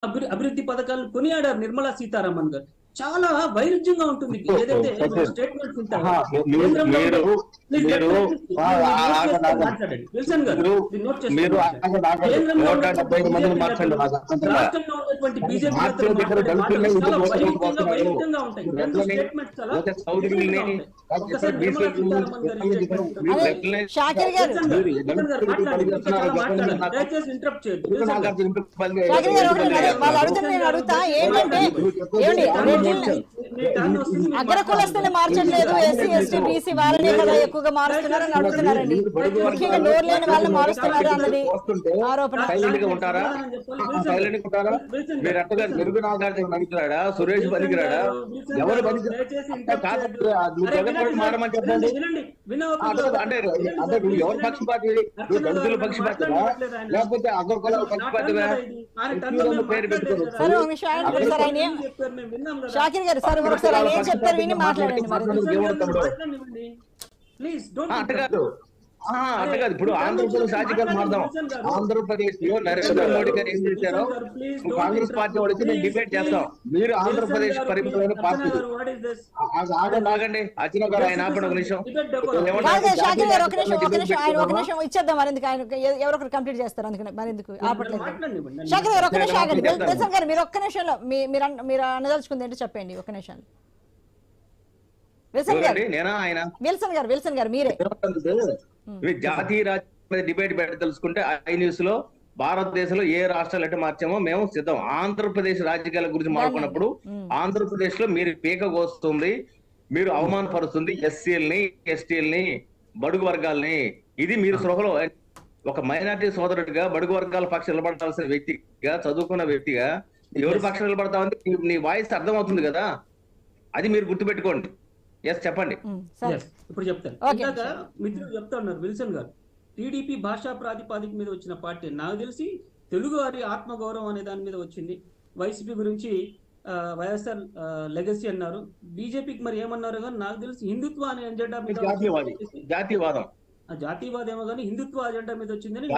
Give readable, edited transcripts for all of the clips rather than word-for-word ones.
అభివృద్ధి పథకాలను కొనియాడారు నిర్మలా సీతారామన్ గారు. చాలా వైరుధ్యంగా ఉంటుంది ఏదైతే స్టేట్మెంట్స్ ఉంటాయో కేంద్రంలో. మాట్లాడండి విల్సన్ గారు, నోట్ చేసుకోండి. కేంద్రంలో రాష్ట్రంలో ఉన్నటువంటి బీజేపీ వైరుధ్యంగా ఉంటాయి. రెండు స్టేట్మెంట్స్ చాలా వైరుధ్యంగా ఉంటాయి. ఒకసారి నిర్మలా సీతారామన్ గారు షాకిర్ గారు దయచేసి ఇంటరప్ట్ చేయొద్దు. వాళ్ళు అడుగుతున్న నేను అడుగుతా ఏంటంటే అగ్ర కులస్తుల్ని మార్చట్లేదు, ఎస్సీ ఎస్టీ బీసీ వాళ్ళనే కదా ఎక్కువగా మారుస్తున్నారని అడుగుతున్నారండి. ముఖ్యంగా నోరు లేని వాళ్ళని మారుస్తున్నారు అన్నది ఆరోపణ. సురేష్ పనికిరాడా? ఎవరు మారమని చెప్పండి. అంటే నువ్వు ఎవరు పక్షపాతి? నువ్వు దళితుల పక్షపాతివా లేకపోతే అగ్ర కులాల పక్షపాతివా? పేరు పెట్టుకోరు. షాకిర్ గారు సార్ ఒకసారి ఆయన ఏం చెప్తారు విని మాట్లాడండి. అంటే కాదు, ఇప్పుడు ఆంధ్రప్రదేశ్ రాజకీయాలు మారుదాం. ఆంధ్రప్రదేశ్ లో నరేంద్ర మోడీ గారు ఏం చేశారో కాంగ్రెస్ పార్టీ వాళ్ళకి మేము డిబేట్ చేస్తాం. మీరు ఆంధ్రప్రదేశ్ పరిమితమైన పార్టీ ఆగండి. అచ్చిన గారు ఆయన ఆపండి ఒక నిమిషం. షాకిర్ గారు ఒక నిమిషం ఆయన ఒక నిమిషం ఇచ్చేద్దాం. మరి ఎందుకు ఆయన ఎవరొకరు కంప్లీట్ చేస్తారు అందుకని మరి ఎందుకు ఆపట్లేదు. షాకిర్ గారు ఒక నిమిషం ఆగండి. విల్సన్ గారు మీరు ఒక్క నిమిషంలో మీరు అనదలుచుకుంది ఏంటో చెప్పండి ఒక్క నిమిషంలో. విల్సన్ గారు మీరే జాతీయ రాజకీయ డిబేట్ పెట్టదలుచుకుంటే ఐ న్యూస్ లో భారతదేశంలో ఏ రాష్ట్రాలు ఎటు మార్చామో మేము సిద్ధం. ఆంధ్రప్రదేశ్ రాజకీయాల గురించి మాట్లాడినప్పుడు ఆంధ్రప్రదేశ్ లో మీరు పీక కోస్తుంది, మీరు అవమానపరుస్తుంది ఎస్సీలని ఎస్టీలని బడుగు వర్గాలని. ఇది మీరు సృహలో ఒక మైనార్టీ సోదరుడిగా బడుగు వర్గాల పక్షం నిలబడాల్సిన వ్యక్తిగా, చదువుకున్న వ్యక్తిగా ఎవరి పక్షం నిలబడతామంటే నీ వాయిస్ అర్థమవుతుంది కదా, అది మీరు గుర్తుపెట్టుకోండి. ఎస్ చెప్పండి. ఇప్పుడు చెప్తాను. ఇందాక మిత్రులు చెప్తా ఉన్నారు విల్సన్ గారు, టీడీపీ భాషా ప్రాతిపాదిక మీద వచ్చిన పార్టీ. నాకు తెలిసి తెలుగు వారి ఆత్మగౌరవం అనే దాని మీద వచ్చింది. వైసీపీ గురించి వైఎస్ఆర్ లెగసీ అన్నారు. బీజేపీకి మరి ఏమన్నారు కానీ నాకు తెలిసి హిందుత్వ అనే ఎజెండా మీద, జాతీయవాదం ఏమో కానీ హిందుత్వ అజెండా మీద వచ్చిందని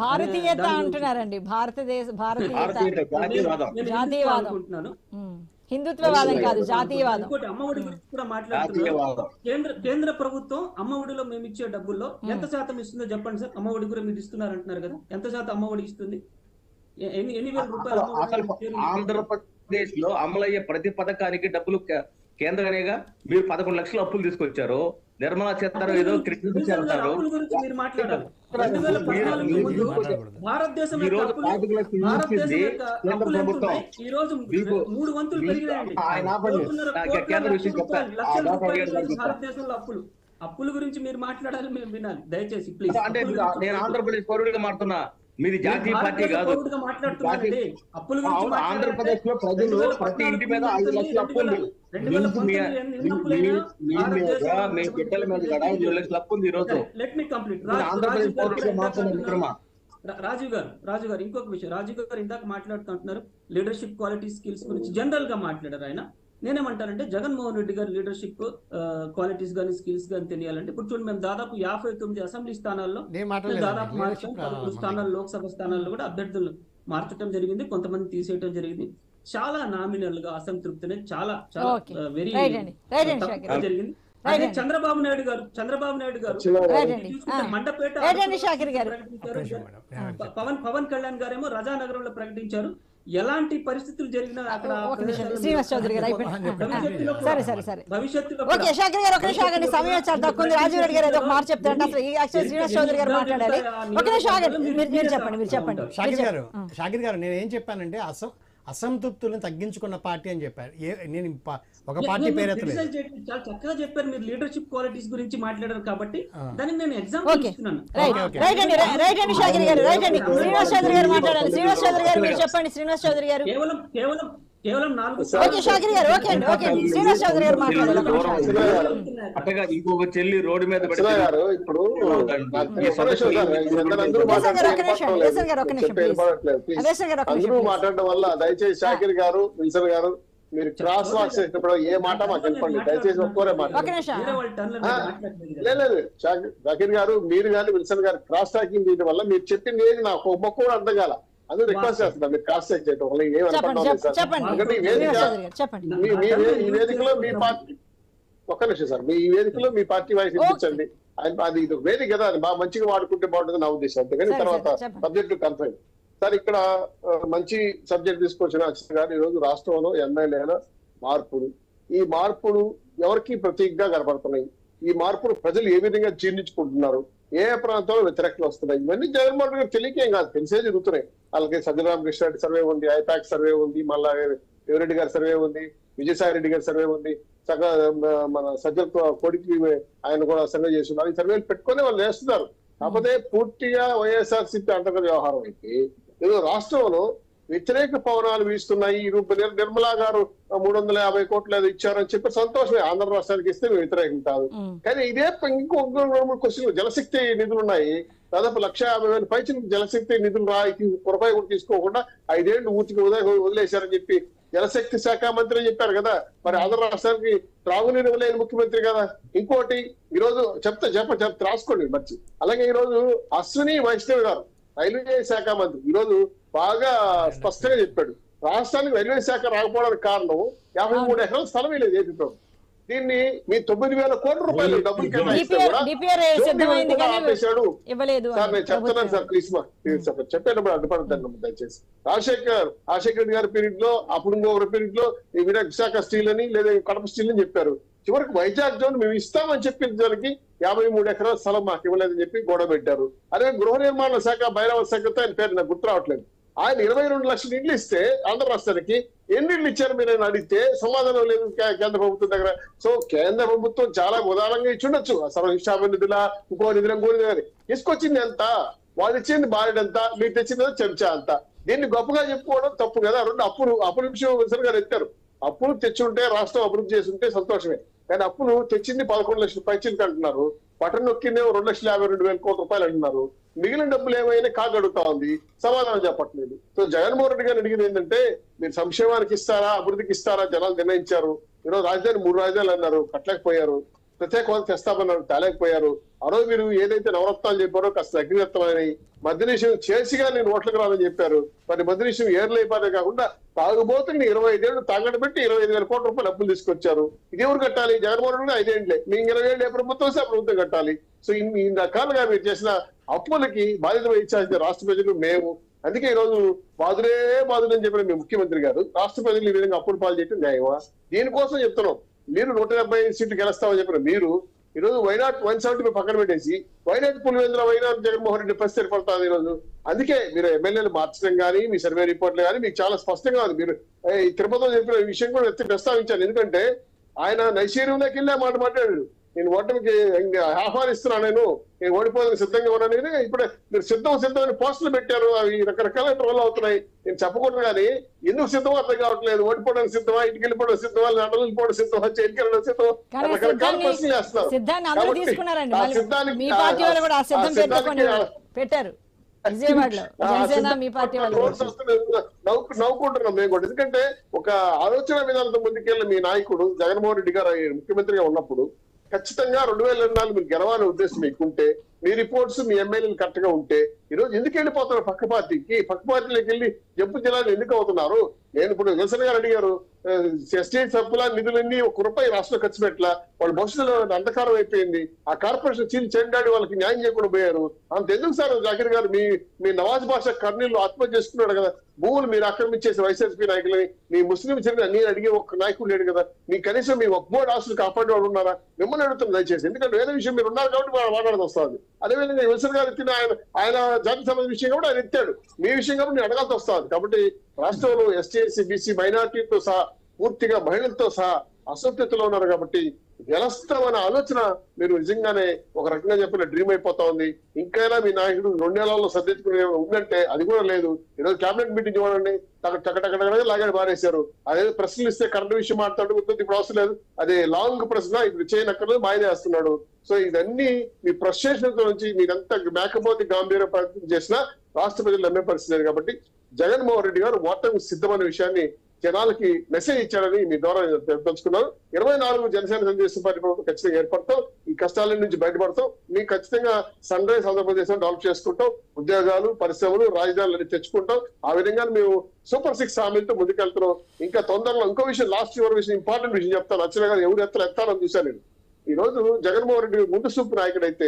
భారతీయత అంటున్నారండి. జాతీయవాదం అనుకుంటున్నాను, హిందుత్వవాదం కాదు జాతీయవాదం. ఇంకోటి అమ్మఒడి గురించి కూడా మాట్లాడుతున్నారు. కేంద్ర ప్రభుత్వం అమ్మఒడిలో మేము ఇచ్చే డబ్బుల్లో ఎంత శాతం ఇస్తుందో చెప్పండి సార్. అమ్మఒడి కూడా మీరు ఇస్తున్నారు అంటున్నారు కదా, ఎంత శాతం అమ్మఒడి ఇస్తుంది? ఎన్ని వేల రూపాయలు? ఆంధ్రప్రదేశ్ లో అమలయ్యే ప్రతి పథకానికి డబ్బులు కేంద్రమేగా. మీరు 11 లక్షల అప్పులు తీసుకొచ్చారు. నిర్మలా సీతారామన్ ఏదో క్రిటిసిస్తారు. మీరు మాట్లాడాలి. భారతదేశం ఈ రోజు 3 వంతులు పెరిగినాయండి భారతదేశంలో అప్పులు. అప్పుల గురించి మీరు మాట్లాడాలి, మేము వినాలి దయచేసి ప్లీజ్. అంటే నేను ఆంధ్రప్రదేశ్ పౌరుడిగా మారుతున్నా, మీది జాతీయ పార్టీ కాదు. ఆంధ్రప్రదేశ్ లో ప్రజలు ప్రతి ఇంటి మీద 5 లక్షల అప్పు ఉంది. మీ బిడ్డల మీద కూడా 5 లక్షల అప్పు ఉంది ఈ రోజు. ఆంధ్రప్రదేశ్ పౌరుడిగా మారుతున్నా. రాజు గారు ఇంకొక విషయం, రాజు గారు ఇందాక మాట్లాడుతుంటున్నారు లీడర్షిప్ క్వాలిటీ స్కిల్స్ గురించి జనరల్ గా మాట్లాడారు ఆయన. నేనేమంటానంటే జగన్మోహన్ రెడ్డి గారు లీడర్షిప్ క్వాలిటీస్ కానీ స్కిల్స్ కానీ తెలియాలంటే ఇప్పుడు చూడండి, మేము దాదాపు 59 అసెంబ్లీ స్థానాల్లో దాదాపు మార్చాం. 11 స్థానాలు లోక్సభ స్థానాల్లో కూడా అభ్యర్థులు మార్చడం జరిగింది, కొంతమంది తీసేయడం జరిగింది. చాలా నామినల్ గా అసంతృప్తి అనేది చాలా చాలా వెరీ జరిగింది. అదే చంద్రబాబు నాయుడు గారు మండపేట పవన్ కళ్యాణ్ గారేమో రజానగరంలో ప్రకటించారు. ఎలాంటి పరిస్థితులు జరిగినా అక్కడ శ్రీనివాస్ చౌదరి గారు భవిష్యత్తులో సమయం చాలా తక్కువ ఉంది. రాజీవ్ రెడ్డి గారు ఏదో ఒక మాట చెప్తారంటే అసలు యాక్చువల్ శ్రీనివాస్ చౌదరి గారు మాట్లాడాలి. ఒక నిమిషం మీరు చెప్పండి. షాకిర్ గారు నేను ఏం చెప్పానంటే అసంతృప్తులను తగ్గించుకున్న పార్టీ అని చెప్పారు. నేను ఒక పార్టీ పేరెత్తలేదు. చాలా చక్కగా చెప్పారు మీరు లీడర్షిప్ క్వాలిటీస్ గురించి మాట్లాడారు కాబట్టి దానికి నేను ఎగ్జాంపుల్ ఇస్తున్నాను. రైట్ అండి షాకిర్ గారు, రైట్ అండి. శ్రీనివాస్ చౌదరి గారు మాట్లాడాలి. శ్రీనివాస్ చౌదరి గారు మీరు చెప్పండి. శ్రీనివాస్ చౌదరి గారు కేవలం 4 షాకిర్ గారు ఓకే అండి. శ్రీనివాస్ చౌదరి గారు మాట్లాడాలి. ఇంకొక చెల్లి రోడ్డు మీద మాట్లాడడం వల్ల దయచేసి షాకిర్ గారు, విల్సన్ గారు మీరు క్రాస్ వాక్స్ చేసినప్పుడు ఏ మాట మాకు చెప్పండి దయచేసి. ఒక్కోరే మాట లేదు షాకిర్ గారు, మీరు కానీ విల్సన్ గారు క్రాస్ టాకింగ్ చేయడం వల్ల మీరు చెప్పింది ఏది నాకు ఒక్క కూడా అర్థం కాల. అందరూ రిక్వెస్ట్ చేస్తున్నారు మీరు క్రాస్ చెక్ చేయడం వల్ల ఏం చెప్పండి అనుకుంటాం సార్. చెప్పండి ఎందుకంటే ఈ శ్రీనివాస్ వేదిక చౌదరి గారు చెప్పండి. ఈ వేదికలో మీ పార్టీ ఒక్క నిమిషం సార్, మీ వేదికలో మీ పార్టీ వాయిస్ ఇప్పించండి. అది ఇది వేదిక కదా, అది బాగా మంచిగా వాడుకుంటే బాగుంటుంది నా ఉద్దేశం. అంతేగాని సరే, తర్వాత చెప్పండి. Subject confine. సార్ ఇక్కడ మంచి సబ్జెక్ట్ తీసుకొచ్చిన అచ్యుత్ గారు, ఈ రోజు రాష్ట్రంలో ఎమ్మెల్యేల మార్పులు, ఈ మార్పులు ఎవరికి ప్రతీకగా కనబడుతున్నాయి, ఈ మార్పులు ప్రజలు ఏ విధంగా జీర్ణించుకుంటున్నారు, ఏ ప్రాంతంలో వ్యతిరేకలు వస్తున్నాయి, ఇవన్నీ జగన్మోహన్ గారు తెలియకేం కాదు, తెలిసే జరుగుతున్నాయి. అలాగే సజ్జరామకృష్ణ రెడ్డి సర్వే ఉంది, ఐపాక్ సర్వే ఉంది, మళ్ళా రేవరెడ్డి గారి సర్వే ఉంది, విజయసాయి రెడ్డి గారి సర్వే ఉంది, మన సజ్జల కొడుకు ఆయన కూడా సర్వే చేస్తున్నారు. ఈ సర్వేలు పెట్టుకొని వాళ్ళు వేస్తున్నారు. కాకపోతే పూర్తిగా వైఎస్ఆర్సీపీ అంతర్గత వ్యవహారం అయితే ఏదో రాష్ట్రంలో వ్యతిరేక పవనాలు వీస్తున్నాయి. నిర్మలా గారు 350 కోట్లు ఏదో ఇచ్చారని చెప్పి సంతోషమే, ఆంధ్ర రాష్ట్రానికి ఇస్తే మేము వ్యతిరేకం కాదు. కానీ ఇదే ఇంకో 2-3 క్వశ్చన్లు, జలశక్తి నిధులు ఉన్నాయి, దాదాపు 1,50,000 పైచి జలశక్తి నిధులు రూపాయి కూడా తీసుకోకుండా 5 ఏళ్లు ఊతికి వదిలేశారని చెప్పి జలశక్తి శాఖ మంత్రి చెప్పారు కదా. మరి ఆంధ్ర రాష్ట్రానికి త్రాగునీరు ఇవ్వలేని ముఖ్యమంత్రి కదా. ఇంకోటి ఈరోజు చెప్తే రాసుకోండి మంచి. అలాగే ఈరోజు అశ్విని వైష్ణవ్ గారు రైల్వే శాఖ మంత్రి ఈరోజు బాగా స్పష్టంగా చెప్పాడు, రాష్ట్రానికి రైల్వే శాఖ రాకపోవడానికి కారణం 53 ఎకరాల స్థలమే లేదు ఏపీ ప్రభుత్వం. దీన్ని మీ 9,000 కోట్ల రూపాయలు డబ్బులు కేటాయిస్తే కూడా ఆపేశాడు. సార్ నేను చెప్తున్నాను సార్, ప్లీజ్ చెప్పేటప్పుడు అడ్డుపడతాను దయచేసి. రాజశేఖర్ రెడ్డి గారి పీరియడ్ లో, అప్పుడు ఇంకొక పీరియడ్ లో ఈ విశాఖ స్టీల్ అని లేదా కడప స్టీల్ అని చెప్పారు. చివరికి వైజాగ్ జోన్ మేము ఇస్తామని చెప్పిన దానికి 53 ఎకరాల స్థలం మాకు ఇవ్వలేదని చెప్పి గొడవ పెట్టారు. అదే గృహ నిర్మాణ శాఖ భైరవ శాఖతో ఆయన పేరు నాకు గుర్తు రావట్లేదు. ఆయన 22 లక్షల ఇండ్లు ఇస్తే ఆంధ్ర రాష్ట్రానికి ఎన్ని ఇండ్లు ఇచ్చారు మీరు అడిగితే సమాధానం లేదు కేంద్ర ప్రభుత్వం దగ్గర. సో కేంద్ర ప్రభుత్వం చాలా ఉదారంగా ఇచ్చుండొచ్చు, సర్వశిక్షాభ నిధుల ఇంకో నిధుల తీసుకొచ్చింది ఎంత, వాళ్ళు ఇచ్చింది బారెడంత, మీరు తెచ్చింది చెంచా అంత. దీన్ని గొప్పగా చెప్పుకోవడం తప్పు కదా. అప్పుల విషయం విసర్ గారు ఎత్తారు. అప్పులు తెచ్చుంటే రాష్ట్రం అభివృద్ధి చేస్తుంటే సంతోషమే, కానీ అప్పులు తెచ్చింది 11 లక్షల పైచిలకు అంటున్నారు, పట్టణ నొక్కిందే 2,52,000 కోట్ల రూపాయలు అంటున్నారు. మిగిలిన డబ్బులు ఏమైనా కాగడుతా ఉంది, సమాధానం చెప్పట్లేదు. సో జగన్మోహన్ రెడ్డి గారు అడిగింది ఏంటంటే మీరు సంక్షేమానికి ఇస్తారా అభివృద్ధికి ఇస్తారా జనాలు నిర్ణయించారు. ఈరోజు రాజధాని 3 రాజధానులు అన్నారు, కట్టలేకపోయారు. ప్రత్యేక హోదా తెస్తామన్నారు, తేలేకపోయారు. ఆ రోజు మీరు ఏదైతే నవరత్నాలు చెప్పారో కాస్త అగ్నిరత్నాలని మద్య నిషేధం చేసిగా నేను ఓట్లకు రాదని చెప్పారు. మరి మద్య నిషేధం ఏర్లైపోతే కాకుండా తాగుబోతుని 25 ఏళ్ళు తాగడ పెట్టి 25,000 కోట్ల రూపాయలు అప్పులు తీసుకొచ్చారు. ఇది ఎవరు కట్టాలి? జగన్మోహన్ రెడ్డి 5 ఏళ్లే, మీ 20 ఏళ్ళు ఏ ప్రభుత్వం వస్తే ఆ ప్రభుత్వం కట్టాలి. సో ఇన్ని రకాలుగా మీరు చేసిన అప్పులకి బాధ్యత వహించాల్సిన రాష్ట్ర ప్రజలు మేము. అందుకే ఈ రోజు బాధులని చెప్పిన మీ ముఖ్యమంత్రి గారు రాష్ట్ర ప్రజలు ఈ విధంగా అప్పులు పాలు చేయడం న్యాయమా? దీనికోసం చెప్తున్నాం. మీరు 170 సీట్లు గెలుస్తామని చెప్పిన మీరు ఈరోజు వైనాట్ 170 పక్కన పెట్టేసి వైనాట్ పులివెందుల వైనాట్ జగన్మోహన్ రెడ్డి పరిస్థితి ఏర్పడుతుంది ఈరోజు. అందుకే మీరు ఎమ్మెల్యేలు మార్చడం కానీ మీ సర్వే రిపోర్ట్లు కానీ మీకు చాలా స్పష్టంగా ఉంది. మీరు ఈ తిరుపతిలో చెప్పిన విషయం కూడా ప్రస్తావించాను. ఎందుకంటే ఆయన నైశీర్యంలోకి వెళ్ళి మాట్లాడాడు, నేను ఓటమికి ఆహ్వానిస్తున్నాను, నేను ఓడిపోవడానికి సిద్ధంగా ఉన్నాను. ఇప్పుడే మీరు సిద్ధం పోస్టులు పెట్టారు, అవి రకరకాల ట్రోల్ అవుతున్నాయి. నేను చెప్పకూడదు కానీ ఎందుకు సిద్ధమో అర్థం కావట్లేదు. ఓడిపోవడానికి సిద్ధమా, ఇంటికి వెళ్ళిపోవడం సిద్ధమా, లండన్ వెళ్ళిపోవడం సిద్ధమా, చేతికి వెళ్ళడం సిద్ధమా, రకరకాల ప్రశ్నలు వేస్తున్నారు. నవ్వుకుంటున్నాం మేము కూడా. ఎందుకంటే ఒక ఆలోచన విధానంతో ముందుకెళ్ళి మీ నాయకుడు జగన్మోహన్ రెడ్డి గారు ముఖ్యమంత్రిగా ఉన్నప్పుడు ఖచ్చితంగా 2024 మీరు గెలవాలనే ఉద్దేశం మీకుంటే, మీ రిపోర్ట్స్ మీ ఎమ్మెల్యేలు కరెక్ట్ గా ఉంటే ఈరోజు ఎందుకు వెళ్ళిపోతున్నారు పక్క పార్టీలోకి వెళ్ళి జంపు జిల్లాలు ఎందుకు అవుతున్నారు? నేను ఇప్పుడు విల్సన్ గారు అడిగారు, ఎస్టేట్ సభ్యుల నిధులన్నీ ₹1 రాష్ట్రంలో ఖర్చు పెట్టలా, వాళ్ళ భవిష్యత్తులో అంధకారం అయిపోయింది. ఆ కార్పొరేషన్ చీల్ చెండాడి వాళ్ళకి న్యాయం చేయకుండా పోయారు. అంత ఎందుకు సార్ జాకిర్ గారు మీ నవాజ్ బాషా కర్నూలు ఆత్మహత్య చేసుకున్నాడు కదా, భూములు మీరు ఆక్రమించేసి వైఎస్ఆర్సీపీ నాయకులని, మీ ముస్లిం చెందిన నేను అడిగే ఒక్క నాయకుడు లేడు కదా, మీ కనీసం మీ ఒక్కబోర్డు ఆస్తులు కాపాడేవాడు ఉన్నారా? మిమ్మల్ని అడుగుతుంది దయచేసి. ఎందుకంటే వేరే విషయం మీరు ఉన్నారు కాబట్టి మాట్లాడాల్సి వస్తుంది. అదేవిధంగా విల్సన్ గారు ఎత్తిన ఆయన జాతి సంబంధ విషయం కూడా ఆయన ఎత్తాడు, మీ విషయం కాబట్టి నేను అడగాల్సి వస్తుంది. కాబట్టి రాష్ట్రంలో ఎస్టీ ఎస్సీ బీసీ మైనార్టీతో సహా పూర్తిగా మహిళలతో సహా అసంతృప్తిలో ఉన్నారు. కాబట్టి గెలుస్తామనే ఆలోచన మీరు నిజంగానే ఒక రకంగా చెప్పిన డ్రీమ్ అయిపోతా ఉంది. ఇంకైనా మీ నాయకుడు 2 నెలల్లో సర్దించుకునే ఉందంటే అది కూడా లేదు. ఈరోజు కేబినెట్ మీటింగ్ చూడండి, టకటకటకటగా లాగానే మారేశారు. అదే ప్రశ్నలు ఇస్తే కరెంట్ విషయం మాట్లాడు, ఇప్పుడు అవసరం లేదు, అదే లాంగ్ ప్రశ్న ఇప్పుడు చేయనక్కర్లేదు, మాయనే వేస్తున్నాడు. సో ఇదన్నీ మీ ఫ్రస్ట్రేషన్ నుంచి మీరంతా మేకపోతే గాంభీర్య ప్రయత్నం చేసినా రాష్ట్ర ప్రజలు నమ్మే పరిస్థితి లేదు. కాబట్టి జగన్మోహన్ రెడ్డి గారు ఓటమికి సిద్ధమైన విషయాన్ని జనాలకి మెసేజ్ ఇచ్చాడని మీ ద్వారా తెలుసుకున్నాను. 24 జనసేన తెలుగుదేశం పార్టీ ప్రభుత్వం ఖచ్చితంగా ఏర్పడతాం, ఈ కష్టాల నుంచి బయటపడతాం, మీకు ఖచ్చితంగా సన్ రైజ్ ఆంధ్రప్రదేశ్ డెవలప్ చేసుకుంటాం, ఉద్యోగాలు పరిశ్రమలు రాజధానులు తెచ్చుకుంటాం. ఆ విధంగా మేము సూపర్ 6 హామీలతో ముందుకెళ్తున్నాం. ఇంకా తొందరలో ఇంకో విషయం, లాస్ట్ చివరి విషయం, ఇంపార్టెంట్ విషయం చెప్తాను. అచ్చన గారు ఎవరు ఎత్తాలని చూశాను నేను. ఈ రోజు జగన్మోహన్ రెడ్డి ముందు సూపు నాయకుడైతే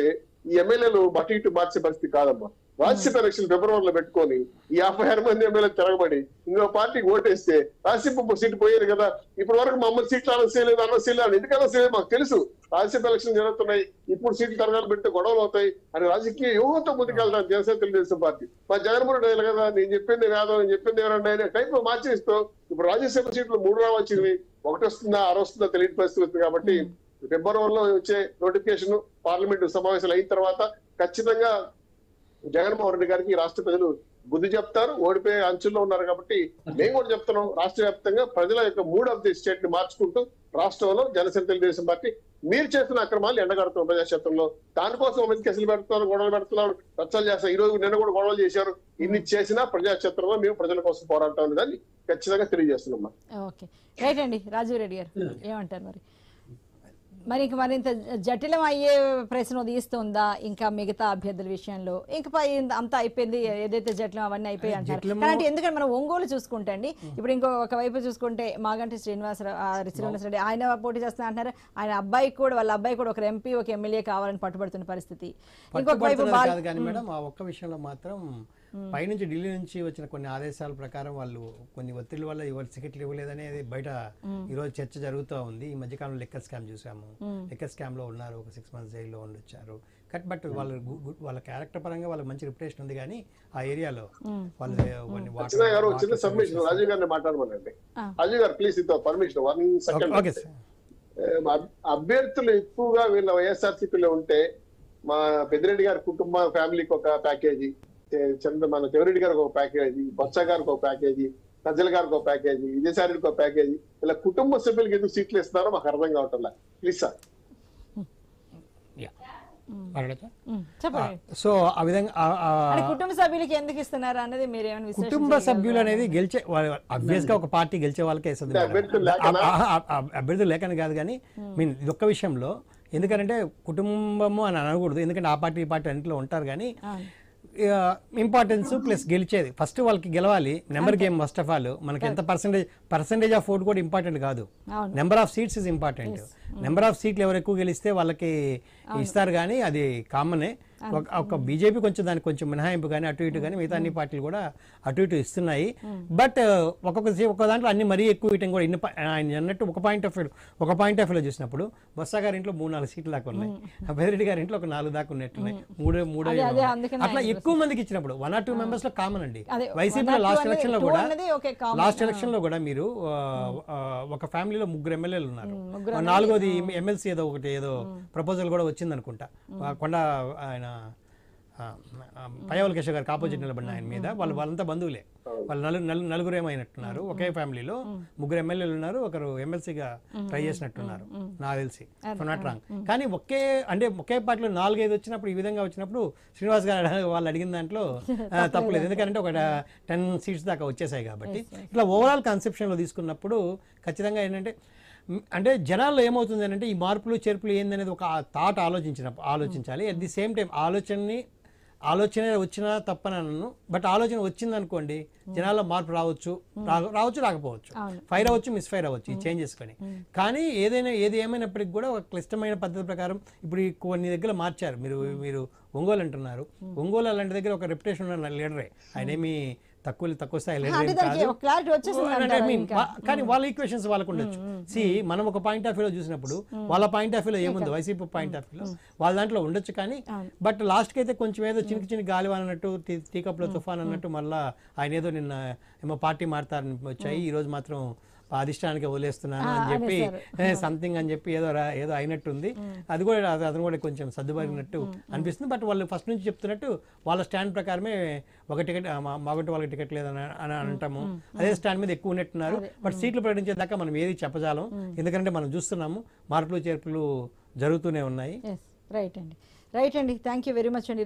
ఈ ఎమ్మెల్యేలు అటు ఇటు మార్చే పరిస్థితి కాదమ్మా. రాజ్యసభ ఎలక్షన్ ఫిబ్రవరిలో పెట్టుకొని ఈ 56 మంది ఎమ్మెల్యేలు తిరగబడి ఇంకో పార్టీకి ఓటేస్తే రాజ్యసభ సీటు పోయేది కదా. ఇప్పటి వరకు మమ్మల్ని సీట్లు అనౌన్స్ చేయలేదు, అనౌన్స్ చేయలేదు. ఎందుకన్నా చేయలేదు మాకు తెలుసు. రాజ్యసభ ఎలక్షన్ జరుగుతున్నాయి, ఇప్పుడు సీట్లు తరగాలు పెడితే గొడవలు అవుతాయి అని రాజకీయ యువత ముందుకెళ్తాను జనసేన తెలుగుదేశం పార్టీ. మా జగన్మోహన్ రెడ్డి కదా, నేను చెప్పింది వేదం, నేను చెప్పింది ఎవరండి అనే టైప్ లో మార్చేస్తూ ఇప్పుడు రాజ్యసభ సీట్లు 3 రావచ్చింది, 1 వస్తుందా 6 వస్తుందా తెలియని పరిస్థితి వస్తుంది. కాబట్టి ఫిబ్రవరిలో వచ్చే నోటిఫికేషన్ పార్లమెంటు సమావేశాలు అయిన తర్వాత ఖచ్చితంగా జగన్మోహన్ రెడ్డి గారికి రాష్ట్ర ప్రజలు బుద్ధి చెప్తారు. ఓడిపోయే అంచుల్లో ఉన్నారు కాబట్టి మేము కూడా చెప్తున్నాం, రాష్ట్ర వ్యాప్తంగా ప్రజల యొక్క మూడ్ ఆఫ్ ది స్టేట్ ని మార్చుకుంటూ రాష్ట్రంలో జనసేన తెలుగుదేశం పార్టీ మీరు చేస్తున్న అక్రమాలు ఎండగడుతున్నాం ప్రజాక్షేత్రంలో. దానికోసం మంది కేసులు పెడుతున్నారు, గొడవలు పెడుతున్నారు, రచ్చలు చేస్తారు. ఈ రోజు నిన్న కూడా గొడవలు చేశారు. ఇన్ని చేసినా ప్రజాక్షేత్రంలో మేము ప్రజల కోసం పోరాడతాం దాన్ని ఖచ్చితంగా తెలియజేస్తున్నాం. ఓకే, రైట్ అండి. రాజీవ్ రెడ్డి గారు ఏమంటారు మరి ఇంక మరింత జటిలం అయ్యే ప్రశ్న తీస్తుందా ఇంకా మిగతా అభ్యర్థుల విషయంలో? ఇంక అంతా అయిపోయింది, ఏదైతే జటిలం అవన్నీ అయిపోయి అంటారు. కానీ ఎందుకంటే మనం ఒంగోలు చూసుకుంటే అండి, ఇప్పుడు ఒకవైపు చూసుకుంటే మాగంటి శ్రీనివాసరెడ్డి ఆయన పోటీ చేస్తున్నా అంటున్నారు. ఆయన అబ్బాయికి కూడా, వాళ్ళ అబ్బాయి కూడా ఒక ఎంపీ ఒక ఎమ్మెల్యే కావాలని పట్టుబడుతున్న పరిస్థితి. ఇంకొక వైపు మేడం ఆ ఒక్క విషయంలో మాత్రం పైనుంచి ఢిల్లీ నుంచి వచ్చిన కొన్ని ఆదేశాల ప్రకారం వాళ్ళు కొన్ని ఒత్తిడి వల్ల ఎవరు టికెట్లు ఇవ్వలేదనేది బయట ఈరోజు చర్చ జరుగుతూ ఉంది. ఈ మధ్యకాలంలో లెక్కర్ స్కామ్ చూసాము, లెక్కర్ స్కామ్ లో ఉన్నారు, ఒక 6 months జైల్లో ఉండొచ్చారు. బట్ వాళ్ళ క్యారెక్టర్ పరంగా వాళ్ళకి మంచి రిప్యుటేషన్ ఉంది. కానీ ఆ ఏరియాలో వాళ్ళు చిన్న సబ్మిషన్ రాజీవ్ గారిని మాట్లాడమనండి. రాజీవ్ గారు ప్లీజ్ ఇంత పర్మిషన్ 1 second. అభ్యర్థులు ఎక్కువగా వీళ్ళ వైఎస్ఆర్సీపీలో ఉంటే మా పెద్దిరెడ్డి గారి కుటుంబ ఫ్యామిలీకి ఒక ప్యాకేజీ, మన చెవిరెడ్డి గారికి ఒక ప్యాకేజీ, బొత్స గారికి ఒక ప్యాకేజీ, సజ్జల గారికి ఒక ప్యాకేజీ, విజయసాయికి ఒక ప్యాకేజీ, ఇలా కుటుంబ సభ్యులకి ఎందుకు సీట్లు ఇస్తున్నారో మాకు అర్థం కావట్లే. Please sir. సో ఆ విధంగా కుటుంబ సభ్యులకి ఎందుకు ఇస్తున్నారు అన్నది మీరు ఏమైనా కుటుంబ సభ్యులు అనేది గెలిచే అబ్వియస్ గా ఒక పార్టీ గెలిచే వాళ్ళకే ఇస్తుంది. అభ్యర్థులు లేకని కాదు, కానీ మీన్ ఒక్క విషయంలో ఎందుకంటే కుటుంబము అని అనకూడదు, ఎందుకంటే ఆ పార్టీ ఈ పార్టీ అన్నింటిలో ఉంటారు. కానీ ఇంపార్టెన్స్ ప్లస్ గెలిచేది ఫస్ట్ వాళ్ళకి గెలవాలి. Number game first of all. మనకి ఎంత పర్సెంటేజ్ ఆఫ్ ఓట్ కూడా ఇంపార్టెంట్ కాదు, number of seats is important. Number of సీట్లు ఎవరు ఎక్కువ గెలిస్తే వాళ్ళకి ఇస్తారు, కానీ అది కామనే. ఒక బీజేపీ కొంచెం దానికి కొంచెం మినహాయింపు కానీ అటు ఇటు, కానీ మిగతా అన్ని పార్టీలు కూడా అటు ఇటు ఇస్తున్నాయి. బట్ ఒక్కొక్క దాంట్లో అన్ని మరీ ఎక్కువ ఇవ్వటం కూడా ఆయన అన్నట్టు ఒక పాయింట్ ఆఫ్ వ్యూలో చూసినప్పుడు బొత్స గారి ఇంట్లో 3-4 సీట్లు దాకా ఉన్నాయి, పెద్దిరెడ్డి గారి ఇంట్లో ఒక 4 దాకా ఉన్నట్టున్నాయి, 3 అట్లా ఎక్కువ మందికి ఇచ్చినప్పుడు 1 or 2 members లో కామన్ అండి. వైసీపీలో లాస్ట్ ఎలక్షన్ లో కూడా మీరు ఒక ఫ్యామిలీలో 3 ఎమ్మెల్యేలు ఉన్నారు, 4వది ఎమ్మెల్సీ ఏదో ప్రపోజల్ కూడా వచ్చింది అనుకుంటా. కొండ ఆయన పయ్యవల కేశవ్ గారికి ఆపోజిట్ నిలబడిన ఆయన మీద వాళ్ళంతా బంధువులే. వాళ్ళు నలుగురు ఏమైనట్టున్నారు, ఒకే ఫ్యామిలీలో 3 ఎమ్మెల్యేలు ఉన్నారు, ఒకరు ఎమ్మెల్సీగా ట్రై చేసినట్టున్నారు నాకు తెలిసి, నాట్ రాంగ్. కానీ ఒకే పార్టీలో 4-5 వచ్చినప్పుడు, ఈ విధంగా వచ్చినప్పుడు శ్రీనివాస్ గారు వాళ్ళు అడిగిన దాంట్లో తప్పులేదు, ఎందుకంటే ఒక 10 seats దాకా వచ్చేసాయి కాబట్టి. ఇట్లా ఓవరాల్ కన్సెప్షన్లో తీసుకున్నప్పుడు ఖచ్చితంగా ఏంటంటే జనాల్లో ఏమవుతుంది అంటే ఈ మార్పులు చేర్పులు ఏందనేది ఒక థాట్ ఆలోచించాలి. అట్ ది సేమ్ టైం ఆలోచన వచ్చినా తప్పనను, బట్ ఆలోచన వచ్చింది అనుకోండి జనాల్లో మార్పు రావచ్చు రాకపోవచ్చు, ఫైర్ అవ్వచ్చు, మిస్ఫైర్ అవ్వచ్చు ఈ చేంజెస్ కొని. కానీ ఏది ఏమైనప్పటికీ కూడా ఒక క్లిష్టమైన పద్ధతి ప్రకారం ఇప్పుడు కొన్ని దగ్గర మార్చారు. మీరు ఒంగోలు అంటున్నారు, ఒంగోలు అలాంటి దగ్గర ఒక రెప్యుటేషన్ ఉన్న లీడరే, ఆయన ఏమి తక్కువ స్థాయి లీడర్ కానీ వాళ్ళ ఈక్వేషన్స్ వాళ్ళకు ఉండొచ్చు. మనం ఒక పాయింట్ ఆఫ్ వ్యూలో చూసినప్పుడు వాళ్ళ పాయింట్ ఆఫ్ వ్యూలో ఏముందో, వైసీపీ పాయింట్ ఆఫ్ వ్యూలో వాళ్ళ దాంట్లో ఉండొచ్చు. కానీ బట్ లాస్ట్కి అయితే కొంచెం ఏదో చిన్న గాలివాన్ అన్నట్టు, టీకప్లో తుఫాన్ అన్నట్టు మళ్ళీ ఆయన ఏదో నిన్న ఏమో పార్టీ మారుతారని వచ్చాయి, ఈ రోజు మాత్రం అధిష్టానానికి వదిలేస్తున్నాను అని చెప్పి సంథింగ్ అని చెప్పి ఏదో అయినట్టుంది. అది కూడా అతను కూడా కొంచెం సర్దుబారినట్టు అనిపిస్తుంది. బట్ వాళ్ళు ఫస్ట్ నుంచి చెప్తున్నట్టు వాళ్ళ స్టాండ్ ప్రకారమే ఒక టికెట్ మాగొట్టి వాళ్ళకి టికెట్ లేదని అంటాము, అదే స్టాండ్ మీద ఎక్కువ ఉన్నట్టున్నారు. బట్ సీట్లు ప్రకటించేదాకా మనం ఏది చెప్పజాలం, ఎందుకంటే మనం చూస్తున్నాము మార్పులు చేర్పులు జరుగుతూనే ఉన్నాయి. రైట్ అండి, థ్యాంక్ యూ వెరీ మచ్ అండి.